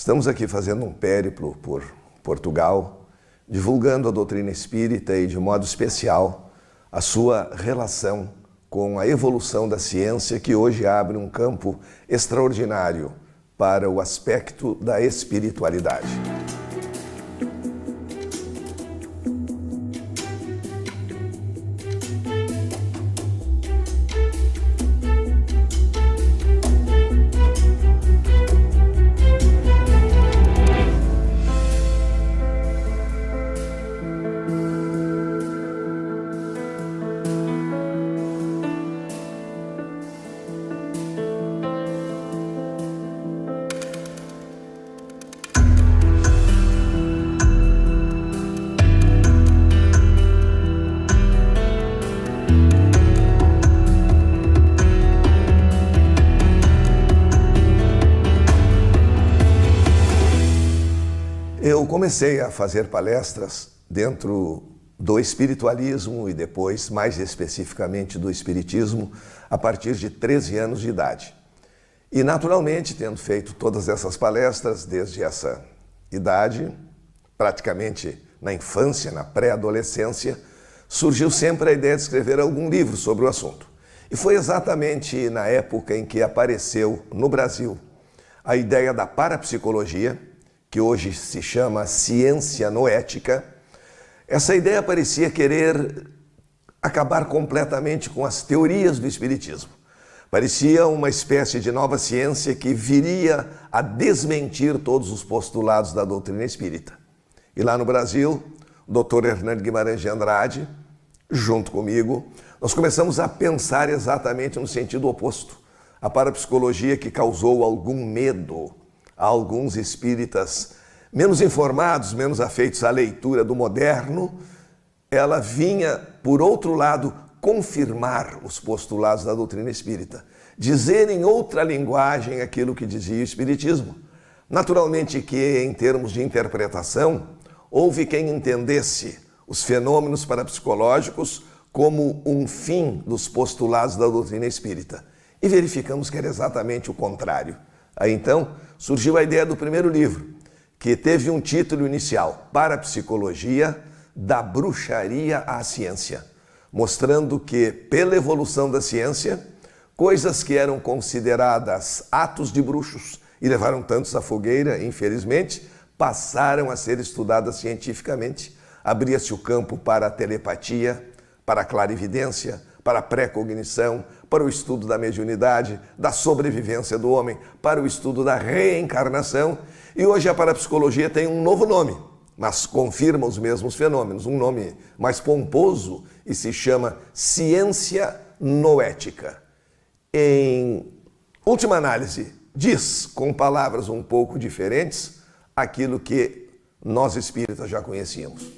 Estamos aqui fazendo um périplo por Portugal, divulgando a doutrina espírita e, de modo especial, a sua relação com a evolução da ciência, que hoje abre um campo extraordinário para o aspecto da espiritualidade. Eu comecei a fazer palestras dentro do espiritualismo e depois, mais especificamente, do espiritismo a partir de 13 anos de idade. E, naturalmente, tendo feito todas essas palestras desde essa idade, praticamente na infância, na pré-adolescência, surgiu sempre a ideia de escrever algum livro sobre o assunto. E foi exatamente na época em que apareceu no Brasil a ideia da parapsicologia, que hoje se chama ciência noética. Essa ideia parecia querer acabar completamente com as teorias do espiritismo. Parecia uma espécie de nova ciência que viria a desmentir todos os postulados da doutrina espírita. E lá no Brasil, o Dr. Hernando Guimarães de Andrade, junto comigo, nós começamos a pensar exatamente no sentido oposto. A parapsicologia, que causou algum medo a alguns espíritas menos informados, menos afeitos à leitura do moderno, ela vinha, por outro lado, confirmar os postulados da doutrina espírita, dizer em outra linguagem aquilo que dizia o espiritismo. Naturalmente que, em termos de interpretação, houve quem entendesse os fenômenos parapsicológicos como um fim dos postulados da doutrina espírita. E verificamos que era exatamente o contrário. Aí então surgiu a ideia do primeiro livro, que teve um título inicial, Parapsicologia, da bruxaria à ciência, mostrando que, pela evolução da ciência, coisas que eram consideradas atos de bruxos e levaram tantos à fogueira, infelizmente, passaram a ser estudadas cientificamente. Abria-se o campo para a telepatia, para a clarividência, para a pré-cognição, para o estudo da mediunidade, da sobrevivência do homem, para o estudo da reencarnação. E hoje a parapsicologia tem um novo nome, mas confirma os mesmos fenômenos, um nome mais pomposo, e se chama ciência noética. Em última análise, diz, com palavras um pouco diferentes, aquilo que nós espíritas já conhecíamos.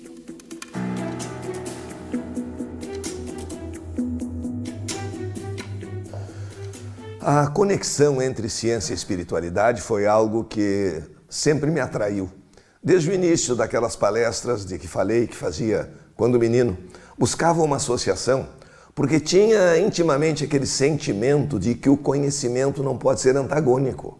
A conexão entre ciência e espiritualidade foi algo que sempre me atraiu. Desde o início daquelas palestras de que falei, que fazia quando menino, buscava uma associação, porque tinha intimamente aquele sentimento de que o conhecimento não pode ser antagônico.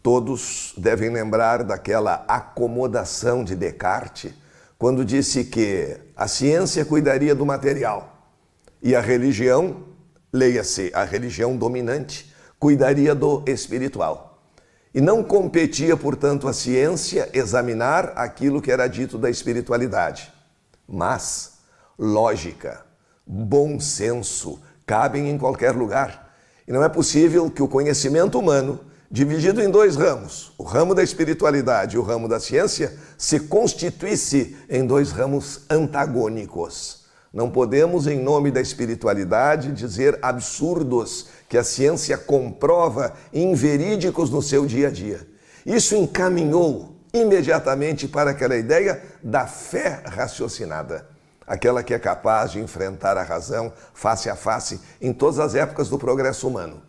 Todos devem lembrar daquela acomodação de Descartes, quando disse que a ciência cuidaria do material e a religião, leia-se, a religião dominante, cuidaria do espiritual. E não competia, portanto, a ciência examinar aquilo que era dito da espiritualidade. Mas lógica, bom senso cabem em qualquer lugar. E não é possível que o conhecimento humano, dividido em dois ramos, o ramo da espiritualidade e o ramo da ciência, se constituísse em dois ramos antagônicos. Não podemos, em nome da espiritualidade, dizer absurdos que a ciência comprova inverídicos no seu dia a dia. Isso encaminhou imediatamente para aquela ideia da fé raciocinada, aquela que é capaz de enfrentar a razão face a face em todas as épocas do progresso humano.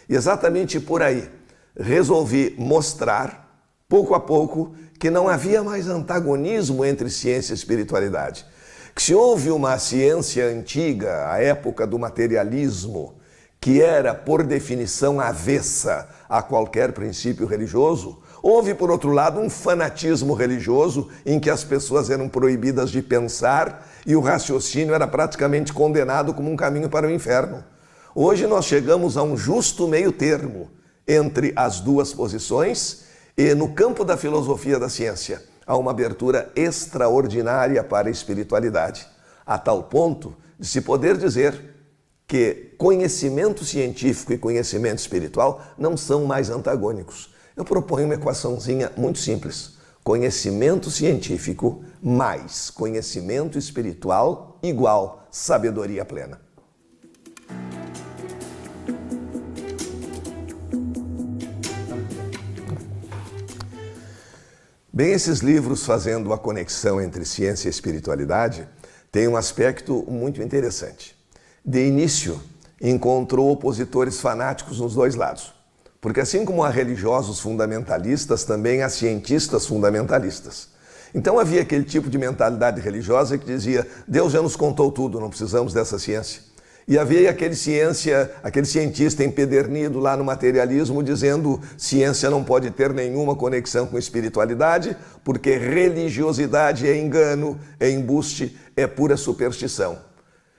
E exatamente por aí resolvi mostrar, pouco a pouco, que não havia mais antagonismo entre ciência e espiritualidade. Que se houve uma ciência antiga, a época do materialismo, que era, por definição, avessa a qualquer princípio religioso, Houve, por outro lado, um fanatismo religioso em que as pessoas eram proibidas de pensar e o raciocínio era praticamente condenado como um caminho para o inferno. Hoje nós chegamos a um justo meio termo entre as duas posições e no campo da filosofia da ciência há uma abertura extraordinária para a espiritualidade, a tal ponto de se poder dizer que conhecimento científico e conhecimento espiritual não são mais antagônicos. Eu proponho uma equaçãozinha muito simples. Conhecimento científico mais conhecimento espiritual igual sabedoria plena. Bem, esses livros fazendo a conexão entre ciência e espiritualidade têm um aspecto muito interessante. De início, encontrou opositores fanáticos nos dois lados. Porque assim como há religiosos fundamentalistas, também há cientistas fundamentalistas. Então havia aquele tipo de mentalidade religiosa que dizia: Deus já nos contou tudo, não precisamos dessa ciência. E havia aquele cientista empedernido lá no materialismo dizendo: ciência não pode ter nenhuma conexão com espiritualidade, porque religiosidade é engano, é embuste, é pura superstição.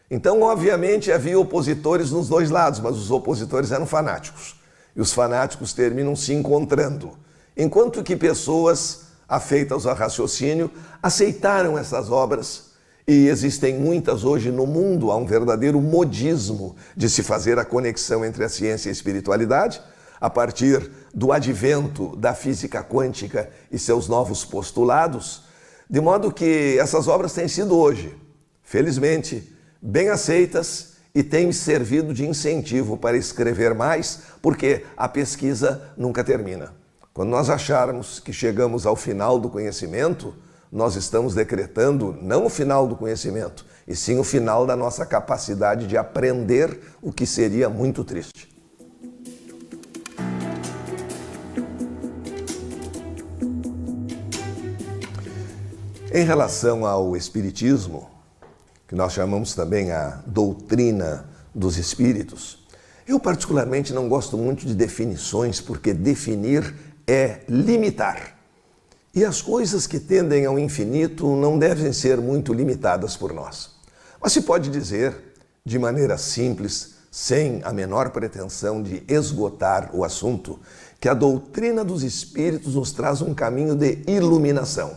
Então, obviamente, havia opositores nos dois lados, mas os opositores eram fanáticos. E os fanáticos terminam se encontrando. Enquanto que pessoas afeitas ao raciocínio aceitaram essas obras, e existem muitas hoje no mundo, há um verdadeiro modismo de se fazer a conexão entre a ciência e a espiritualidade, a partir do advento da física quântica e seus novos postulados, de modo que essas obras têm sido hoje, felizmente, bem aceitas e têm servido de incentivo para escrever mais, porque a pesquisa nunca termina. Quando nós acharmos que chegamos ao final do conhecimento, nós estamos decretando não o final do conhecimento, e sim o final da nossa capacidade de aprender, o que seria muito triste. Em relação ao espiritismo, que nós chamamos também a doutrina dos espíritos, eu particularmente não gosto muito de definições, porque definir é limitar. E as coisas que tendem ao infinito não devem ser muito limitadas por nós. Mas se pode dizer, de maneira simples, sem a menor pretensão de esgotar o assunto, que a doutrina dos espíritos nos traz um caminho de iluminação.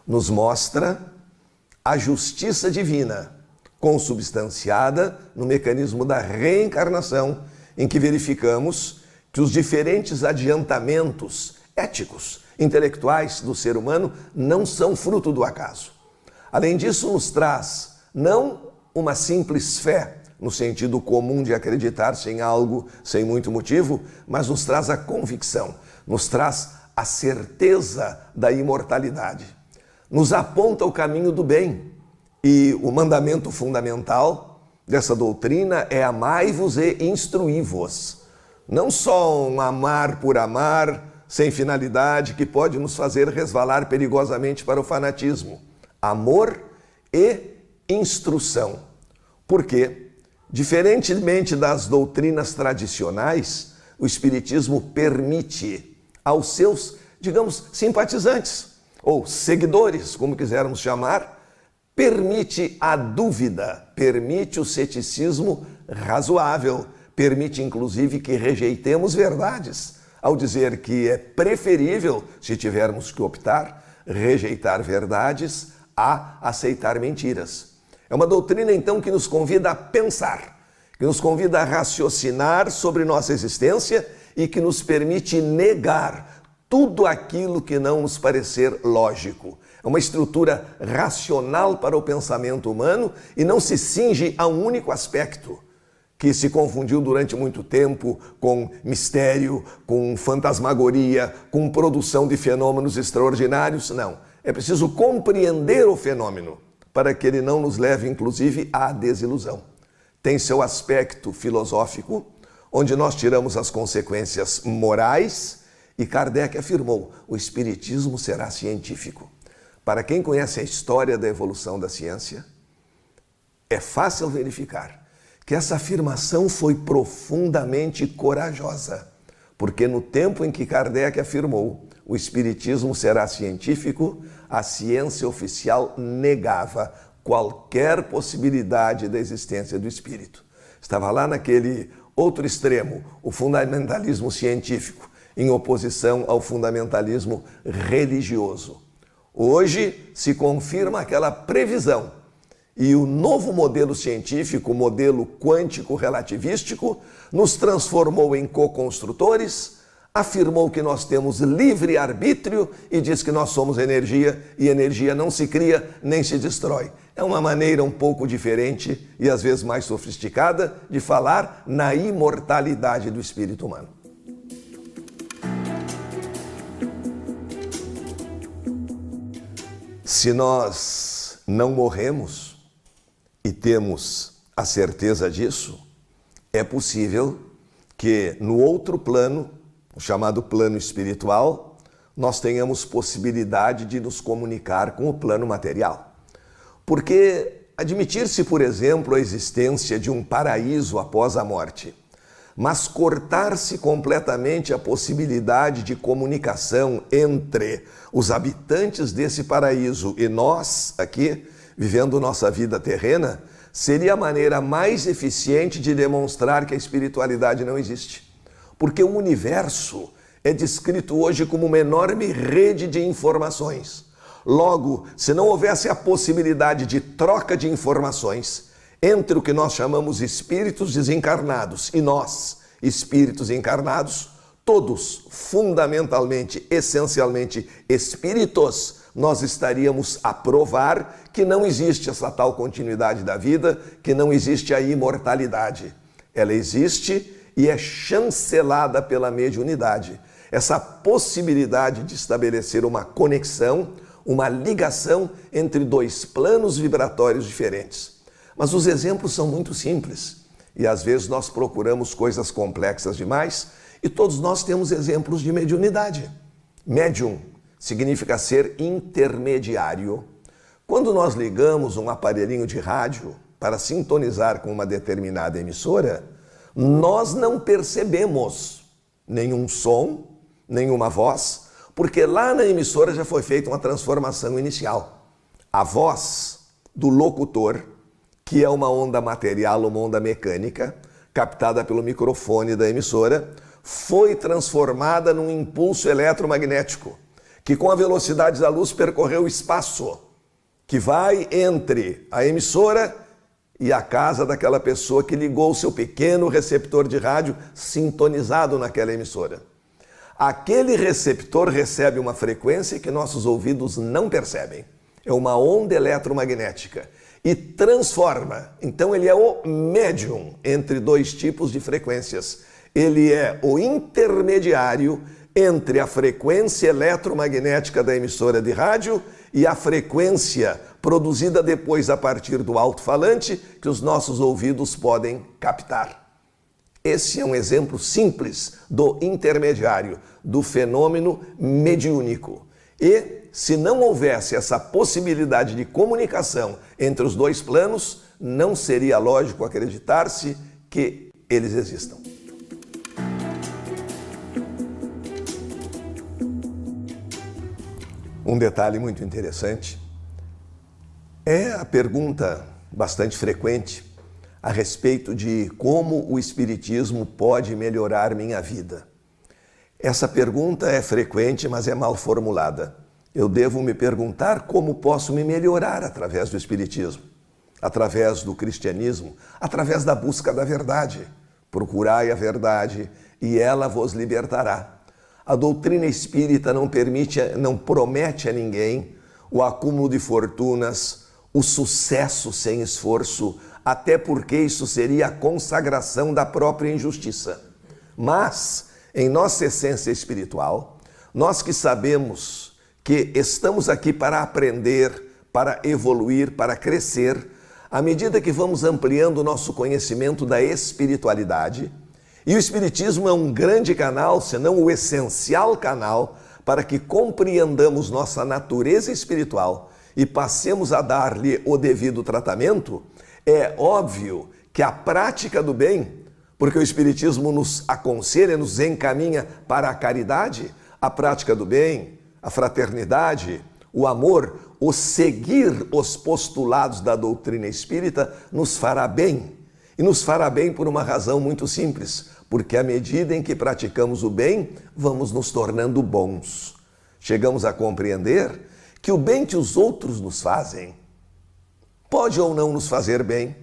Nos mostra a justiça divina, consubstanciada no mecanismo da reencarnação, em que verificamos que os diferentes adiantamentos éticos, intelectuais do ser humano não são fruto do acaso. Além disso, nos traz não uma simples fé, no sentido comum de acreditar-se em algo sem muito motivo, mas nos traz a convicção, nos traz a certeza da imortalidade. Nos aponta o caminho do bem. E o mandamento fundamental dessa doutrina é amai-vos e instruí-vos. Não só um amar por amar, sem finalidade, que pode nos fazer resvalar perigosamente para o fanatismo. Amor e instrução. Porque, diferentemente das doutrinas tradicionais, o Espiritismo permite aos seus, digamos, simpatizantes, ou seguidores, como quisermos chamar, permite a dúvida, permite o ceticismo razoável, permite inclusive que rejeitemos verdades, ao dizer que é preferível, se tivermos que optar, rejeitar verdades a aceitar mentiras. É uma doutrina então que nos convida a pensar, que nos convida a raciocinar sobre nossa existência e que nos permite negar tudo aquilo que não nos parecer lógico. É uma estrutura racional para o pensamento humano e não se cinge a um único aspecto que se confundiu durante muito tempo com mistério, com fantasmagoria, com produção de fenômenos extraordinários. Não, é preciso compreender o fenômeno para que ele não nos leve, inclusive, à desilusão. Tem seu aspecto filosófico, onde nós tiramos as consequências morais. E Kardec afirmou: o espiritismo será científico. Para quem conhece a história da evolução da ciência, é fácil verificar que essa afirmação foi profundamente corajosa, porque no tempo em que Kardec afirmou, o espiritismo será científico, a ciência oficial negava qualquer possibilidade da existência do espírito. Estava lá naquele outro extremo, o fundamentalismo científico, em oposição ao fundamentalismo religioso. Hoje se confirma aquela previsão e o novo modelo científico, o modelo quântico-relativístico, nos transformou em co-construtores, afirmou que nós temos livre-arbítrio e diz que nós somos energia e energia não se cria nem se destrói. É uma maneira um pouco diferente e às vezes mais sofisticada de falar na imortalidade do espírito humano. Se nós não morremos e temos a certeza disso, é possível que no outro plano, o chamado plano espiritual, nós tenhamos possibilidade de nos comunicar com o plano material. Porque admitir-se, por exemplo, a existência de um paraíso após a morte, mas cortar-se completamente a possibilidade de comunicação entre os habitantes desse paraíso e nós aqui, vivendo nossa vida terrena, seria a maneira mais eficiente de demonstrar que a espiritualidade não existe. Porque o universo é descrito hoje como uma enorme rede de informações. Logo, se não houvesse a possibilidade de troca de informações entre o que nós chamamos espíritos desencarnados e nós, espíritos encarnados, todos fundamentalmente, essencialmente espíritos, nós estaríamos a provar que não existe essa tal continuidade da vida, que não existe a imortalidade. Ela existe e é chancelada pela mediunidade. Essa possibilidade de estabelecer uma conexão, uma ligação entre dois planos vibratórios diferentes. Mas os exemplos são muito simples e às vezes nós procuramos coisas complexas demais e todos nós temos exemplos de mediunidade. Médium significa ser intermediário. Quando nós ligamos um aparelhinho de rádio para sintonizar com uma determinada emissora, nós não percebemos nenhum som, nenhuma voz, porque lá na emissora já foi feita uma transformação inicial. A voz do locutor, que é uma onda material, uma onda mecânica, captada pelo microfone da emissora, foi transformada num impulso eletromagnético, que com a velocidade da luz percorreu o espaço, que vai entre a emissora e a casa daquela pessoa que ligou o seu pequeno receptor de rádio sintonizado naquela emissora. Aquele receptor recebe uma frequência que nossos ouvidos não percebem. É uma onda eletromagnética e transforma. Então ele é o médium entre dois tipos de frequências. Ele é o intermediário entre a frequência eletromagnética da emissora de rádio e a frequência produzida depois a partir do alto-falante que os nossos ouvidos podem captar. Esse é um exemplo simples do intermediário, do fenômeno mediúnico. E se não houvesse essa possibilidade de comunicação entre os dois planos, não seria lógico acreditar-se que eles existam. Um detalhe muito interessante é a pergunta bastante frequente a respeito de como o Espiritismo pode melhorar minha vida. Essa pergunta é frequente, mas é mal formulada. Eu devo me perguntar como posso me melhorar através do Espiritismo, através do cristianismo, através da busca da verdade. Procurai a verdade e ela vos libertará. A doutrina espírita não promete a ninguém o acúmulo de fortunas, o sucesso sem esforço, até porque isso seria a consagração da própria injustiça. Mas, em nossa essência espiritual, nós que sabemos que estamos aqui para aprender, para evoluir, para crescer, à medida que vamos ampliando o nosso conhecimento da espiritualidade, e o Espiritismo é um grande canal, se não o essencial canal, para que compreendamos nossa natureza espiritual e passemos a dar-lhe o devido tratamento, é óbvio que a prática do bem, porque o Espiritismo nos aconselha, nos encaminha para a caridade, a prática do bem, a fraternidade, o amor, o seguir os postulados da doutrina espírita nos fará bem. E nos fará bem por uma razão muito simples, porque à medida em que praticamos o bem, vamos nos tornando bons. Chegamos a compreender que o bem que os outros nos fazem pode ou não nos fazer bem,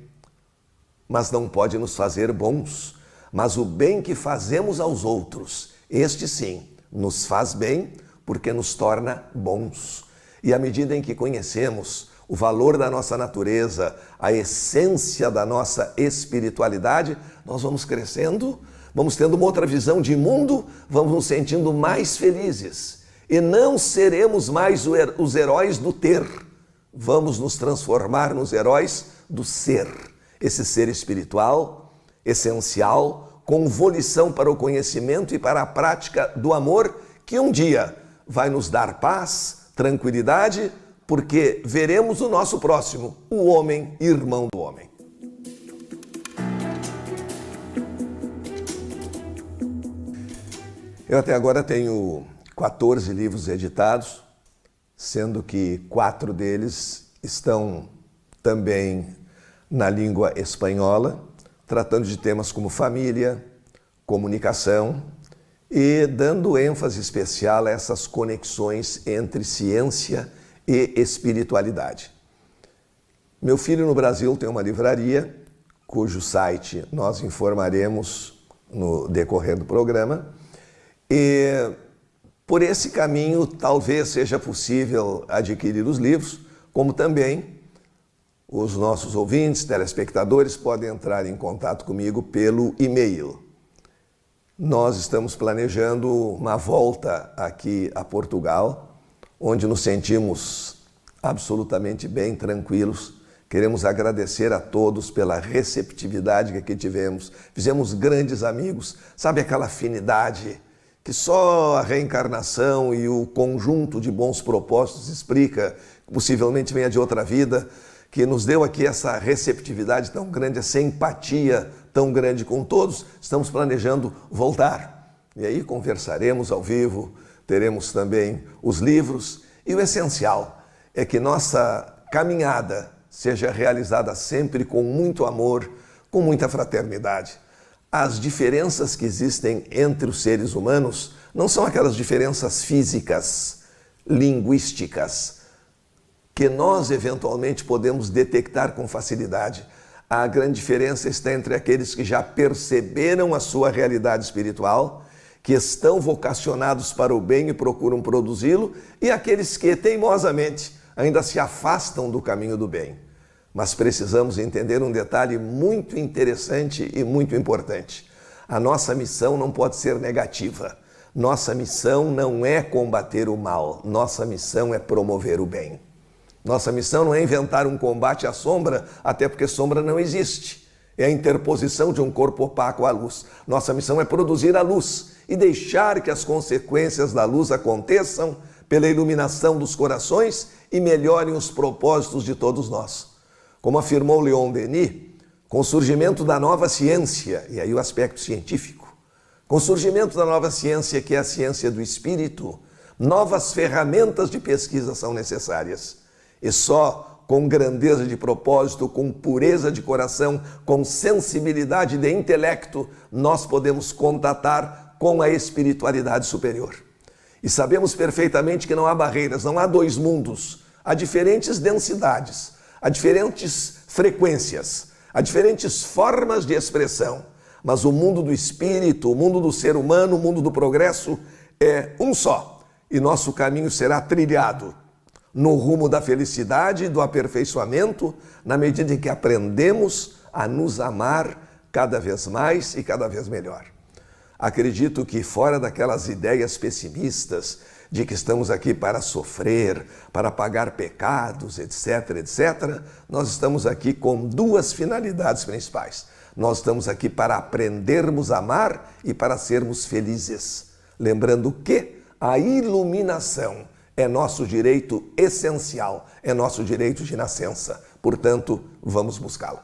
mas não pode nos fazer bons. Mas o bem que fazemos aos outros, este sim, nos faz bem porque nos torna bons. E à medida em que conhecemos o valor da nossa natureza, a essência da nossa espiritualidade, nós vamos crescendo, vamos tendo uma outra visão de mundo, vamos nos sentindo mais felizes. E não seremos mais os heróis do ter, vamos nos transformar nos heróis do ser. Esse ser espiritual, essencial, com volição para o conhecimento e para a prática do amor, que um dia vai nos dar paz, tranquilidade, porque veremos o nosso próximo, o homem, irmão do homem. Eu até agora tenho 14 livros editados, sendo que 4 deles estão também na língua espanhola, tratando de temas como família, comunicação e dando ênfase especial a essas conexões entre ciência e espiritualidade. Meu filho no Brasil tem uma livraria, cujo site nós informaremos no decorrer do programa, e por esse caminho talvez seja possível adquirir os livros, como também os nossos ouvintes, telespectadores podem entrar em contato comigo pelo e-mail. Nós estamos planejando uma volta aqui a Portugal, onde nos sentimos absolutamente bem, tranquilos. Queremos agradecer a todos pela receptividade que aqui tivemos. Fizemos grandes amigos, sabe aquela afinidade que só a reencarnação e o conjunto de bons propósitos explica, possivelmente venha de outra vida, que nos deu aqui essa receptividade tão grande, essa empatia tão grande com todos. Estamos planejando voltar. E aí conversaremos ao vivo, teremos também os livros. E o essencial é que nossa caminhada seja realizada sempre com muito amor, com muita fraternidade. As diferenças que existem entre os seres humanos não são aquelas diferenças físicas, linguísticas, que nós eventualmente podemos detectar com facilidade. A grande diferença está entre aqueles que já perceberam a sua realidade espiritual, que estão vocacionados para o bem e procuram produzi-lo, e aqueles que teimosamente ainda se afastam do caminho do bem. Mas precisamos entender um detalhe muito interessante e muito importante. A nossa missão não pode ser negativa. Nossa missão não é combater o mal. Nossa missão é promover o bem. Nossa missão não é inventar um combate à sombra, até porque sombra não existe. É a interposição de um corpo opaco à luz. Nossa missão é produzir a luz e deixar que as consequências da luz aconteçam pela iluminação dos corações e melhorem os propósitos de todos nós. Como afirmou Leon Denis, com o surgimento da nova ciência, e aí o aspecto científico, com o surgimento da nova ciência, que é a ciência do espírito, novas ferramentas de pesquisa são necessárias. E só com grandeza de propósito, com pureza de coração, com sensibilidade de intelecto, nós podemos contatar com a espiritualidade superior. E sabemos perfeitamente que não há barreiras, não há dois mundos, há diferentes densidades, há diferentes frequências, há diferentes formas de expressão, mas o mundo do espírito, o mundo do ser humano, o mundo do progresso é um só, e nosso caminho será trilhado no rumo da felicidade e do aperfeiçoamento, na medida em que aprendemos a nos amar cada vez mais e cada vez melhor. Acredito que fora daquelas ideias pessimistas de que estamos aqui para sofrer, para pagar pecados, etc., etc., nós estamos aqui com duas finalidades principais. Nós estamos aqui para aprendermos a amar e para sermos felizes. Lembrando que a iluminação é nosso direito essencial, é nosso direito de nascença. Portanto, vamos buscá-lo.